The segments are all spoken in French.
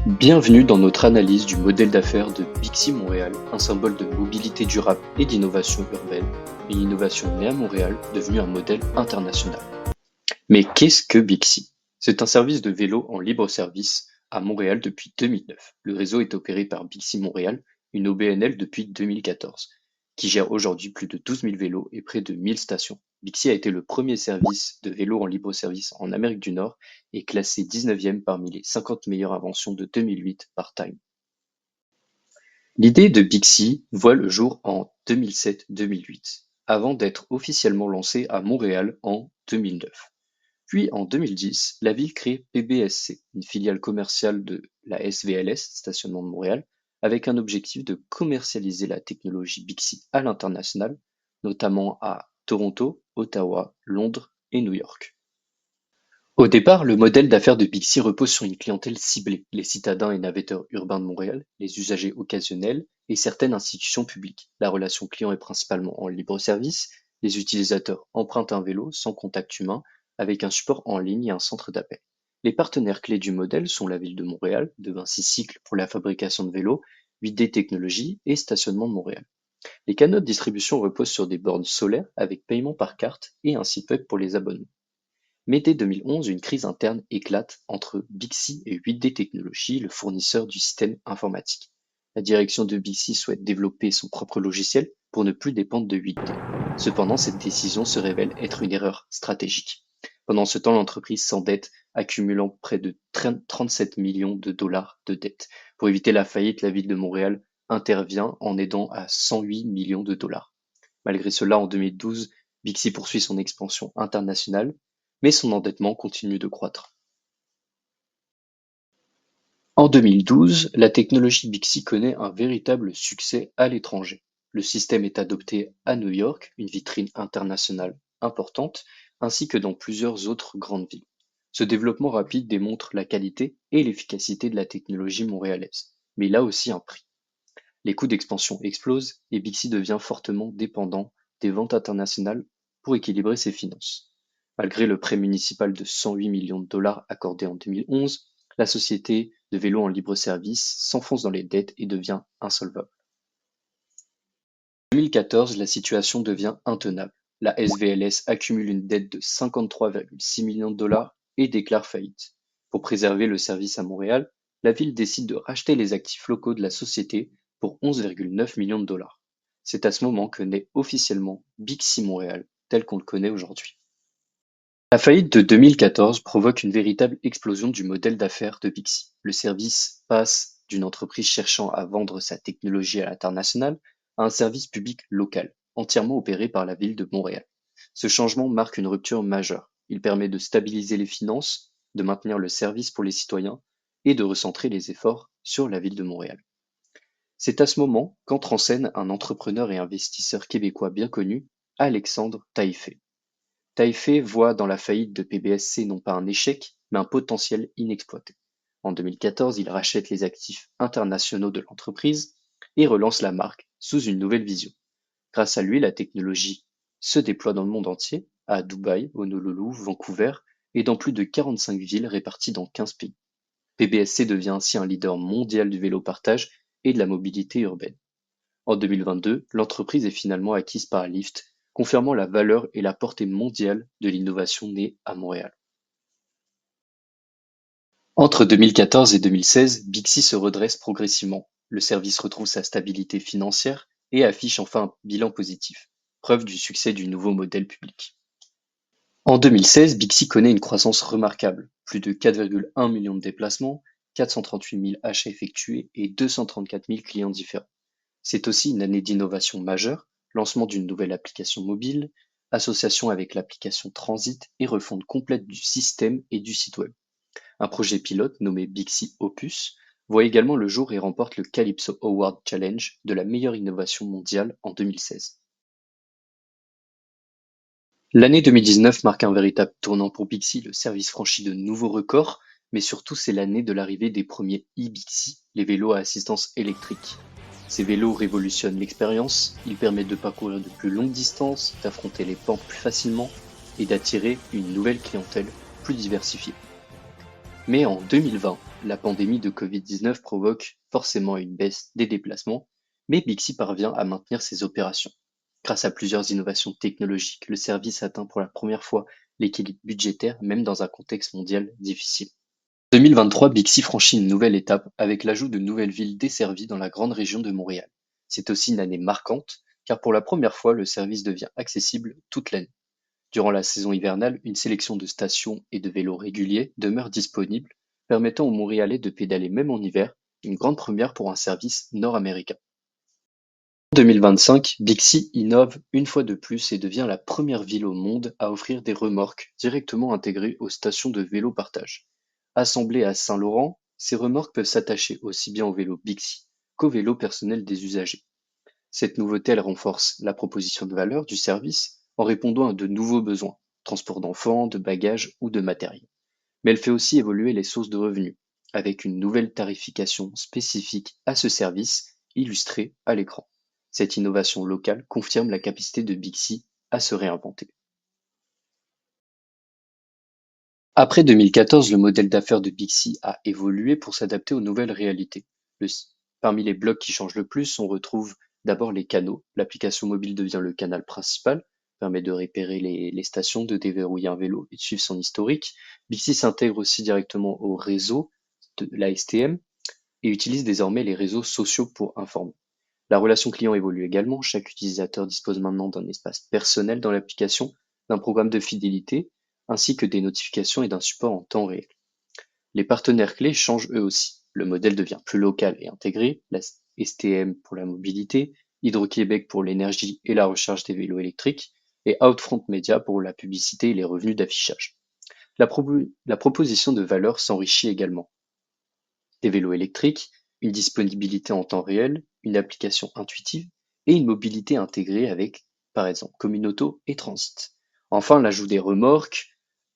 Bienvenue dans notre analyse du modèle d'affaires de Bixi Montréal, un symbole de mobilité durable et d'innovation urbaine, une innovation née à Montréal, devenue un modèle international. Mais qu'est-ce que Bixi? C'est un service de vélo en libre service à Montréal depuis 2009. Le réseau est opéré par Bixi Montréal, une OBNL depuis 2014, qui gère aujourd'hui plus de 12 000 vélos et près de 1000 stations. Bixi a été le premier service de vélo en libre service en Amérique du Nord et classé 19e parmi les 50 meilleures inventions de 2008 par Time. L'idée de Bixi voit le jour en 2007-2008, avant d'être officiellement lancée à Montréal en 2009. Puis en 2010, la ville crée PBSC, une filiale commerciale de la SVLS, Stationnement de Montréal, avec un objectif de commercialiser la technologie Bixi à l'international, notamment à Toronto, Ottawa, Londres et New York. Au départ, le modèle d'affaires de Bixi repose sur une clientèle ciblée, les citadins et navetteurs urbains de Montréal, les usagers occasionnels et certaines institutions publiques. La relation client est principalement en libre service, les utilisateurs empruntent un vélo sans contact humain, avec un support en ligne et un centre d'appel. Les partenaires clés du modèle sont la ville de Montréal, De Vinci Cycle pour la fabrication de vélos, 8D Technologies et Stationnement de Montréal. Les canaux de distribution reposent sur des bornes solaires avec paiement par carte et un site web pour les abonnements. Mais dès 2011, une crise interne éclate entre Bixi et 8D Technologies, le fournisseur du système informatique. La direction de Bixi souhaite développer son propre logiciel pour ne plus dépendre de 8D. Cependant, cette décision se révèle être une erreur stratégique. Pendant ce temps, l'entreprise s'endette, accumulant près de 37 millions de dollars de dettes. Pour éviter la faillite, la ville de Montréal intervient en aidant à 108 millions de dollars. Malgré cela, en 2012, Bixi poursuit son expansion internationale, mais son endettement continue de croître. En 2012, la technologie Bixi connaît un véritable succès à l'étranger. Le système est adopté à New York, une vitrine internationale importante, ainsi que dans plusieurs autres grandes villes. Ce développement rapide démontre la qualité et l'efficacité de la technologie montréalaise, mais il a aussi un prix. Les coûts d'expansion explosent et Bixi devient fortement dépendant des ventes internationales pour équilibrer ses finances. Malgré le prêt municipal de 108 millions de dollars accordé en 2011, la société de vélos en libre service s'enfonce dans les dettes et devient insolvable. En 2014, la situation devient intenable. La SVLS accumule une dette de 53,6 millions de dollars et déclare faillite. Pour préserver le service à Montréal, la ville décide de racheter les actifs locaux de la société pour 11,9 millions de dollars. C'est à ce moment que naît officiellement Bixi Montréal, tel qu'on le connaît aujourd'hui. La faillite de 2014 provoque une véritable explosion du modèle d'affaires de Bixi. Le service passe d'une entreprise cherchant à vendre sa technologie à l'international à un service public local, entièrement opéré par la ville de Montréal. Ce changement marque une rupture majeure. Il permet de stabiliser les finances, de maintenir le service pour les citoyens et de recentrer les efforts sur la ville de Montréal. C'est à ce moment qu'entre en scène un entrepreneur et investisseur québécois bien connu, Alexandre Taillefer. Taillefer voit dans la faillite de PBSC non pas un échec, mais un potentiel inexploité. En 2014, il rachète les actifs internationaux de l'entreprise et relance la marque sous une nouvelle vision. Grâce à lui, la technologie se déploie dans le monde entier, à Dubaï, Honolulu, Vancouver et dans plus de 45 villes réparties dans 15 pays. PBSC devient ainsi un leader mondial du vélo partage et de la mobilité urbaine. En 2022, l'entreprise est finalement acquise par Lyft, confirmant la valeur et la portée mondiale de l'innovation née à Montréal. Entre 2014 et 2016, Bixi se redresse progressivement. Le service retrouve sa stabilité financière et affiche enfin un bilan positif, preuve du succès du nouveau modèle public. En 2016, Bixi connaît une croissance remarquable, plus de 4,1 millions de déplacements, 438 000 achats effectués et 234 000 clients différents. C'est aussi une année d'innovation majeure, lancement d'une nouvelle application mobile, association avec l'application Transit et refonte complète du système et du site web. Un projet pilote nommé Bixi Opus voit également le jour et remporte le Calypso Award Challenge de la meilleure innovation mondiale en 2016. L'année 2019 marque un véritable tournant pour Bixi, le service franchit de nouveaux records, mais surtout c'est l'année de l'arrivée des premiers e-Bixi, les vélos à assistance électrique. Ces vélos révolutionnent l'expérience, ils permettent de parcourir de plus longues distances, d'affronter les pentes plus facilement et d'attirer une nouvelle clientèle plus diversifiée. Mais en 2020, la pandémie de Covid-19 provoque forcément une baisse des déplacements, mais Bixi parvient à maintenir ses opérations. Grâce à plusieurs innovations technologiques, le service atteint pour la première fois l'équilibre budgétaire, même dans un contexte mondial difficile. En 2023, Bixi franchit une nouvelle étape avec l'ajout de nouvelles villes desservies dans la grande région de Montréal. C'est aussi une année marquante, car pour la première fois, le service devient accessible toute l'année. Durant la saison hivernale, une sélection de stations et de vélos réguliers demeure disponible, permettant aux Montréalais de pédaler même en hiver, une grande première pour un service nord-américain. En 2025, Bixi innove une fois de plus et devient la première ville au monde à offrir des remorques directement intégrées aux stations de vélo partage. Assemblées à Saint-Laurent, ces remorques peuvent s'attacher aussi bien au vélo Bixi qu'au vélo personnel des usagers. Cette nouveauté, elle renforce la proposition de valeur du service en répondant à de nouveaux besoins, transport d'enfants, de bagages ou de matériel. Mais elle fait aussi évoluer les sources de revenus, avec une nouvelle tarification spécifique à ce service, illustrée à l'écran. Cette innovation locale confirme la capacité de Bixi à se réinventer. Après 2014, le modèle d'affaires de Bixi a évolué pour s'adapter aux nouvelles réalités. Le- Parmi les blocs qui changent le plus, on retrouve d'abord les canaux. L'application mobile devient le canal principal, permet de repérer les stations, de déverrouiller un vélo et de suivre son historique. Bixi s'intègre aussi directement au réseau de la STM et utilise désormais les réseaux sociaux pour informer. La relation client évolue également. Chaque utilisateur dispose maintenant d'un espace personnel dans l'application, d'un programme de fidélité, ainsi que des notifications et d'un support en temps réel. Les partenaires clés changent eux aussi. Le modèle devient plus local et intégré, la STM pour la mobilité, Hydro-Québec pour l'énergie et la recharge des vélos électriques, et Outfront Media pour la publicité et les revenus d'affichage. La proposition de valeur s'enrichit également. Des vélos électriques, une disponibilité en temps réel, une application intuitive et une mobilité intégrée avec, par exemple, Communauto et Transit. Enfin, l'ajout des remorques,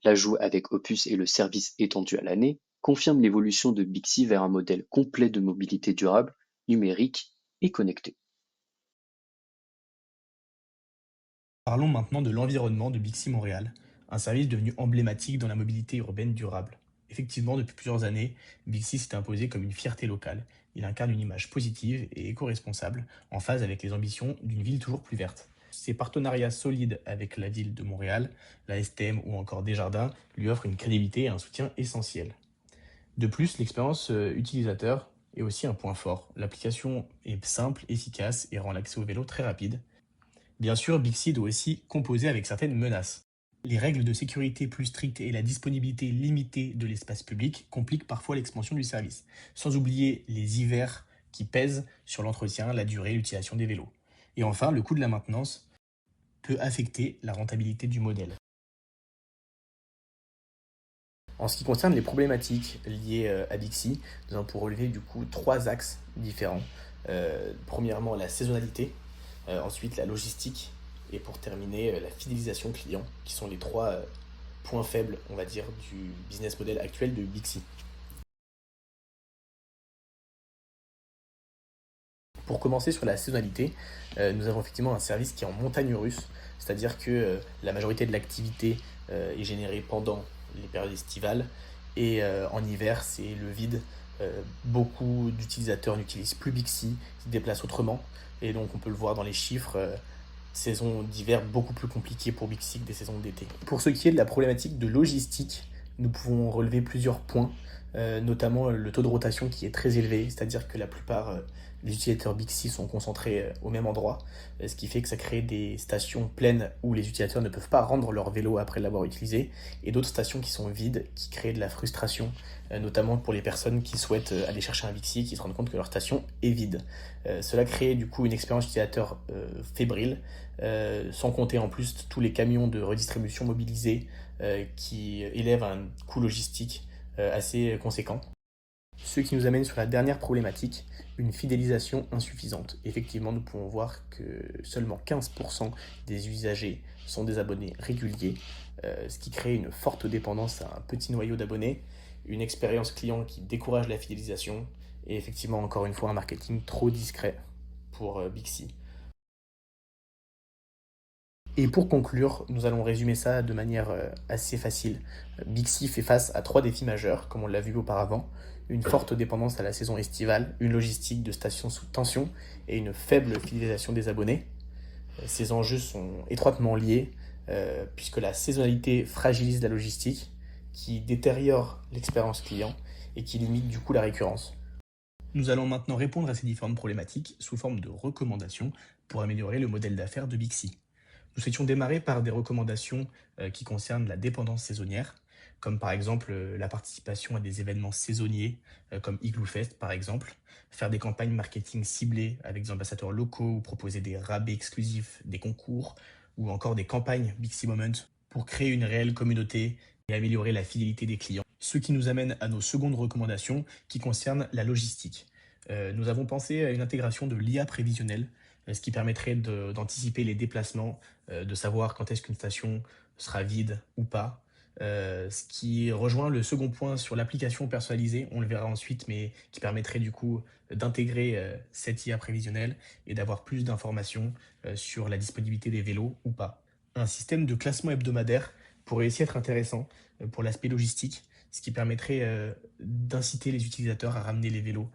l'ajout avec Opus et le service étendu à l'année confirme l'évolution de Bixi vers un modèle complet de mobilité durable, numérique et connecté. Parlons maintenant de l'environnement de Bixi Montréal, un service devenu emblématique dans la mobilité urbaine durable. Effectivement, depuis plusieurs années, Bixi s'est imposé comme une fierté locale. Il incarne une image positive et éco-responsable, en phase avec les ambitions d'une ville toujours plus verte. Ses partenariats solides avec la ville de Montréal, la STM ou encore Desjardins lui offrent une crédibilité et un soutien essentiel. De plus, l'expérience utilisateur est aussi un point fort. L'application est simple, efficace et rend l'accès au vélo très rapide. Bien sûr, Bixi doit aussi composer avec certaines menaces. Les règles de sécurité plus strictes et la disponibilité limitée de l'espace public compliquent parfois l'expansion du service, sans oublier les hivers qui pèsent sur l'entretien, la durée et l'utilisation des vélos. Et enfin, le coût de la maintenance peut affecter la rentabilité du modèle. En ce qui concerne les problématiques liées à Bixi, nous allons pour relever du coup trois axes différents. Premièrement, la saisonnalité, ensuite la logistique et pour terminer la fidélisation client, qui sont les trois points faibles, on va dire, du business model actuel de Bixi. Pour commencer sur la saisonnalité, nous avons effectivement un service qui est en montagne russe, c'est-à-dire que la majorité de l'activité est générée pendant les périodes estivales et en hiver c'est le vide. Beaucoup d'utilisateurs n'utilisent plus Bixi, ils se déplacent autrement et donc on peut le voir dans les chiffres. Saison d'hiver beaucoup plus compliquée pour Bixi que des saisons d'été. Pour ce qui est de la problématique de logistique, nous pouvons relever plusieurs points, notamment le taux de rotation qui est très élevé, c'est-à-dire que la plupart des utilisateurs Bixi sont concentrés au même endroit, ce qui fait que ça crée des stations pleines où les utilisateurs ne peuvent pas rendre leur vélo après l'avoir utilisé, et d'autres stations qui sont vides, qui créent de la frustration, notamment pour les personnes qui souhaitent aller chercher un Bixi et qui se rendent compte que leur station est vide. Cela crée du coup une expérience utilisateur fébrile, sans compter en plus tous les camions de redistribution mobilisés qui élèvent un coût logistique assez conséquent. Ce qui nous amène sur la dernière problématique, une fidélisation insuffisante. Effectivement, nous pouvons voir que seulement 15% des usagers sont des abonnés réguliers, ce qui crée une forte dépendance à un petit noyau d'abonnés, une expérience client qui décourage la fidélisation et effectivement, encore une fois, un marketing trop discret pour Bixi. Et pour conclure, nous allons résumer ça de manière assez facile. Bixi fait face à 3 défis majeurs, comme on l'a vu auparavant. Une forte dépendance à la saison estivale, une logistique de stations sous tension et une faible fidélisation des abonnés. Ces enjeux sont étroitement liés, puisque la saisonnalité fragilise la logistique, qui détériore l'expérience client et qui limite du coup la récurrence. Nous allons maintenant répondre à ces différentes problématiques sous forme de recommandations pour améliorer le modèle d'affaires de Bixi. Nous souhaitions démarrer par des recommandations qui concernent la dépendance saisonnière, comme par exemple la participation à des événements saisonniers, comme Igloo Fest par exemple, faire des campagnes marketing ciblées avec des ambassadeurs locaux ou proposer des rabais exclusifs, des concours ou encore des campagnes Bixi Moment pour créer une réelle communauté et améliorer la fidélité des clients. Ce qui nous amène à nos secondes recommandations qui concernent la logistique. Nous avons pensé à une intégration de l'IA prévisionnelle, ce qui permettrait d'anticiper les déplacements, de savoir quand est-ce qu'une station sera vide ou pas. Ce qui rejoint le second point sur l'application personnalisée, on le verra ensuite, mais qui permettrait du coup d'intégrer cette IA prévisionnelle et d'avoir plus d'informations sur la disponibilité des vélos ou pas. Un système de classement hebdomadaire pourrait aussi être intéressant pour l'aspect logistique, ce qui permettrait d'inciter les utilisateurs à ramener les vélos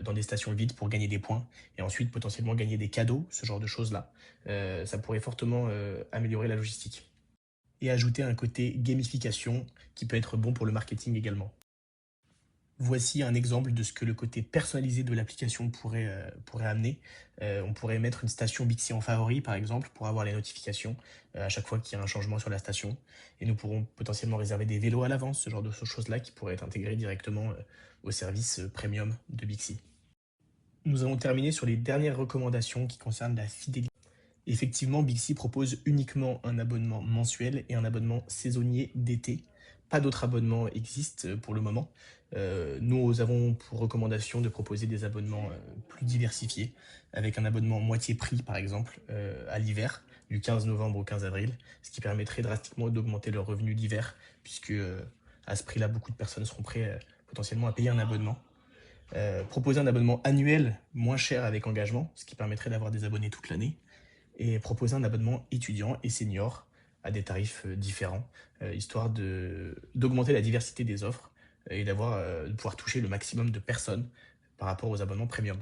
dans des stations vides pour gagner des points et ensuite potentiellement gagner des cadeaux, ce genre de choses-là. Ça pourrait fortement améliorer la logistique. Et ajouter un côté gamification qui peut être bon pour le marketing également. Voici un exemple de ce que le côté personnalisé de l'application pourrait amener. On pourrait mettre une station Bixi en favori, par exemple, pour avoir les notifications à chaque fois qu'il y a un changement sur la station. Et nous pourrons potentiellement réserver des vélos à l'avance, ce genre de choses-là qui pourraient être intégrées directement au service premium de Bixi. Nous allons terminer sur les dernières recommandations qui concernent la fidélité. Effectivement, Bixi propose uniquement un abonnement mensuel et un abonnement saisonnier d'été. Pas d'autres abonnements existent pour le moment. Nous avons pour recommandation de proposer des abonnements plus diversifiés, avec un abonnement moitié prix par exemple à l'hiver, du 15 novembre au 15 avril, ce qui permettrait drastiquement d'augmenter leurs revenus d'hiver, puisque à ce prix-là, beaucoup de personnes seront prêtes potentiellement à payer un abonnement. Proposer un abonnement annuel moins cher avec engagement, ce qui permettrait d'avoir des abonnés toute l'année, et proposer un abonnement étudiant et senior à des tarifs différents, histoire d'augmenter la diversité des offres et de pouvoir toucher le maximum de personnes par rapport aux abonnements premium.